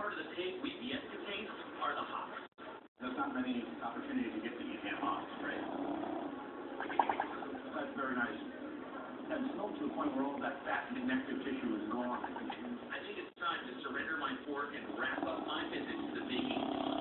part of the pig we've yet to taste are the hops. There's not many opportunities to get to eat ham hocks, right? That's very nice. And smoked to the point where all that fat connective tissue is gone. I think it's time to surrender my fork and wrap up my visit to the Big East.